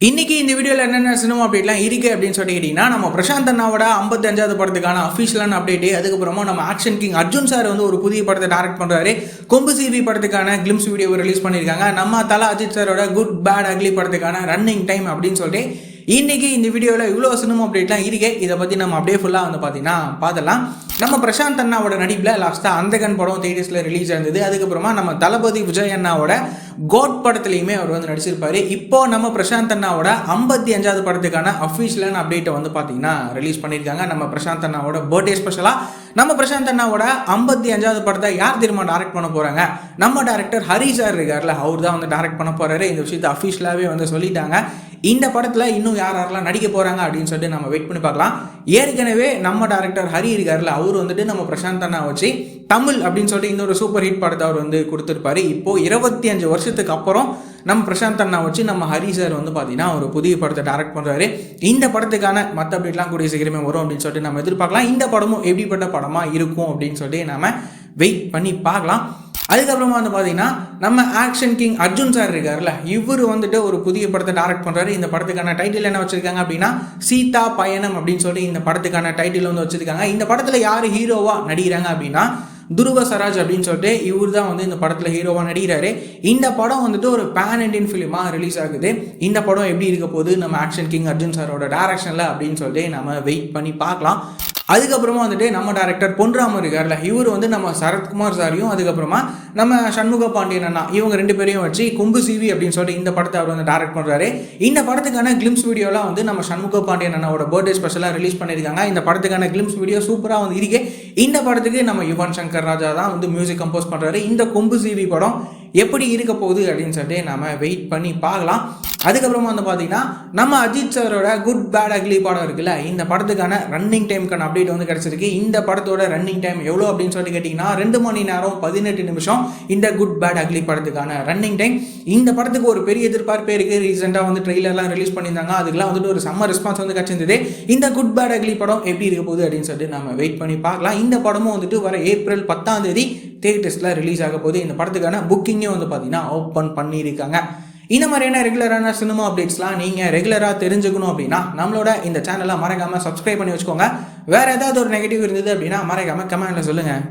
இன்னைக்கு இந்த வீடியோவில் என்னென்ன சினிமா அப்டேட்லாம் இருக்குது அப்படின்னு சொல்லிக்கிட்டீங்கன்னா, நம்ம பிரசாந்த் அண்ணாவோட 55வது படத்துக்கான அஃபிஷியலான அப்டேட்டு, அதுக்கப்புறமா நம்ம ஆக்ஷன் கிங் அர்ஜுன் சார் வந்து ஒரு புதிய படத்தை டைரக்ட் பண்ணுறாரு. கொம்பு சிவி படத்துக்கான கிளிம்ஸ் வீடியோ ரிலீஸ் பண்ணியிருக்காங்க. நம்ம தல அஜித் சாரோட குட் பேட் அக்லி படத்துக்கான ரன்னிங் டைம் அப்படின்னு சொல்லிட்டு இன்னைக்கு இந்த வீடியோவில் இவ்வளோ சினிமா அப்டேட்லாம் இருக்கே. இதை பற்றி நம்ம அப்படியே ஃபுல்லாக வந்து பார்த்தீங்கன்னா பார்த்துலாம். நம்ம பிரசாந்த் அண்ணாவோட நடிப்பில் லாஸ்ட்டாக அந்தகன் படம் தியேட்டர்ஸில் ரிலீஸ் ஆயிருந்தது. அதுக்கப்புறமா நம்ம தளபதி விஜய் அண்ணாவோட கோட் படத்துலையுமே அவர் வந்து நடிச்சிருப்பாரு. இப்போ நம்ம பிரசாந்த் அண்ணாவோட 55வது படத்துக்கான அஃபிஷியலான அப்டேட்டை வந்து பார்த்தீங்கன்னா ரிலீஸ் பண்ணியிருக்காங்க. நம்ம பிரசாந்த் அண்ணாவோட பர்த்டே ஸ்பெஷலாக நம்ம பிரசாந்த் அண்ணாவோட 55வது படத்தை யார் திரும்ப டைரக்ட் பண்ண போகிறாங்க, நம்ம டேரக்டர் ஹரி சார் இருக்கார்ல, அவர் தான் வந்து டைரக்ட் பண்ண போகிறாரு. இந்த விஷயத்தை அஃபிஷியலாகவே வந்து சொல்லிட்டாங்க. இந்த படத்தில் இன்னும் யாரெல்லாம் நடிக்க போகிறாங்க அப்படின்னு சொல்லிட்டு நம்ம வெயிட் பண்ணி பார்க்கலாம். ஏற்கனவே நம்ம டேரக்டர் ஹரி இருக்கார்ல, அவர் வந்துட்டு நம்ம பிரசாந்த் அண்ணா வச்சு தமிழ் அப்படின்னு சொல்லிட்டு இன்னொரு சூப்பர் ஹிட் படத்தை அவர் வந்து கொடுத்துருப்பாரு. இப்போது 25 வருஷத்துக்கு அப்புறம் நம்ம பிரசாந்த் அண்ணா வச்சு நம்ம ஹரி சார் வந்து பார்த்தீங்கன்னா ஒரு புதிய படத்தை டைரக்ட் பண்ணுறாரு. இந்த படத்துக்கான மற்ற அப்டேட்லாம் கூடிய சீக்கிரமே வரும் அப்படின்னு சொல்லிட்டு நம்ம எதிர்பார்க்கலாம். இந்த படமும் எப்படிப்பட்ட படமாக இருக்கும் அப்படின்னு சொல்லிட்டு நம்ம வெயிட் பண்ணி பார்க்கலாம். அதுக்கப்புறமா வந்து பார்த்தீங்கன்னா நம்ம ஆக்ஷன் கிங் அர்ஜுன் சார் இருக்கார்ல, இவர் வந்துட்டு ஒரு புதிய படத்தை டைரக்ட் பண்ணுறாரு. இந்த படத்துக்கான டைட்டில் என்ன வச்சுருக்காங்க அப்படின்னா சீதா பயணம் அப்படின்னு சொல்லி இந்த படத்துக்கான டைட்டில் வந்து வச்சுருக்காங்க. இந்த படத்தில் யார் ஹீரோவாக நடிக்கிறாங்க அப்படின்னா துருவ சராஜ் அப்படின்னு சொல்லிட்டு இவர் தான் வந்து இந்த படத்தில் ஹீரோவாக நடிக்கிறாரு. இந்த படம் வந்துட்டு ஒரு பேன் இண்டியன் ஃபிலிமாக ரிலீஸ் ஆகுது. இந்த படம் எப்படி இருக்க போகுது நம்ம ஆக்ஷன் கிங் அர்ஜுன் சாரோட டைரக்ஷனில் அப்படின்னு சொல்லிட்டு நம்ம வெயிட் பண்ணி பார்க்கலாம். அதுக்கப்புறமா வந்துட்டு நம்ம டேரக்டர் பொன்ராமர் இருக்கார்ல, இவர் வந்து நம்ம சரத்குமார் சாரையும் அதுக்கப்புறமா நம்ம சண்முக பாண்டியன் அண்ணா இவங்க 2 பேரையும் வச்சு கொம்பு சிவி அப்படின்னு சொல்லிட்டு இந்த படத்தை அவர் வந்து டைரக்ட் பண்ணுறாரு. இந்த படத்துக்கான கிளிம்ஸ் வீடியோலாம் வந்து நம்ம சண்முக பாண்டியன் அண்ணாவோட பர்த்டே ஸ்பெஷலாக ரிலீஸ் பண்ணியிருக்காங்க. இந்த படத்துக்கான கிளிம்ஸ் வீடியோ சூப்பராக வந்து இருக்கு. இந்த படத்துக்கு நம்ம யுவன் சங்கர் ராஜா தான் வந்து மியூசிக் கம்போஸ் பண்ணுறாரு. இந்த கொம்பு சிவி படம் எப்படி இருக்க போகுது அப்படின்னு சொல்லிட்டு நம்ம வெயிட் பண்ணி பார்க்கலாம். அதுக்கப்புறமா வந்து பார்த்தீங்கன்னா நம்ம அஜித் சாரோட குட் பேட் அக்லி படம் இருக்குல்ல, இந்த படத்துக்கான ரன்னிங் டைமுக்கான அப்டேட் வந்து கிடச்சிருக்கு. இந்த படத்தோட ரன்னிங் டைம் எவ்வளோ அப்படின்னு சொல்லிட்டு கேட்டிங்கன்னா 2 மணி நேரம் 18 நிமிஷம் இந்த குட் பேட் அக்லி படத்துக்கான ரன்னிங் டைம். இந்த படத்துக்கு ஒரு பெரிய எதிர்பார்ப்பே இருக்குது. ரீசெண்டாக வந்து ட்ரெய்லர்லாம் ரிலீஸ் பண்ணியிருந்தாங்க. அதுக்கெல்லாம் வந்துட்டு ஒரு செம்ம ரெஸ்பான்ஸ் வந்து கிடச்சிருந்தது. இந்த குட் பேட் அக்லி படம் எப்படி இருக்க போகுது அப்படின்னு சொல்லிட்டு நம்ம வெயிட் பண்ணி பார்க்கலாம். இந்த படமும் வந்துட்டு வர ஏப்ரல் 10 தியேட்டர்ஸில் ரிலீஸ் ஆக போகுது. இந்த படத்துக்கான புக்கிங்கே வந்து பார்த்தீங்கன்னா ஓப்பன் பண்ணியிருக்காங்க. இந்த மாதிரியான ரெகுலரான சினிமா அப்டேட்ஸ்லாம் நீங்கள் ரெகுலராக தெரிஞ்சுக்கணும் அப்படின்னா நம்மளோட இந்த சேனலை மறக்காமல் சப்ஸ்கிரைப் பண்ணி வச்சுக்கோங்க. வேறு ஏதாவது ஒரு நெகட்டிவ் இருந்தது அப்படின்னா மறக்காமல் கமெண்ட்டில் சொல்லுங்கள்.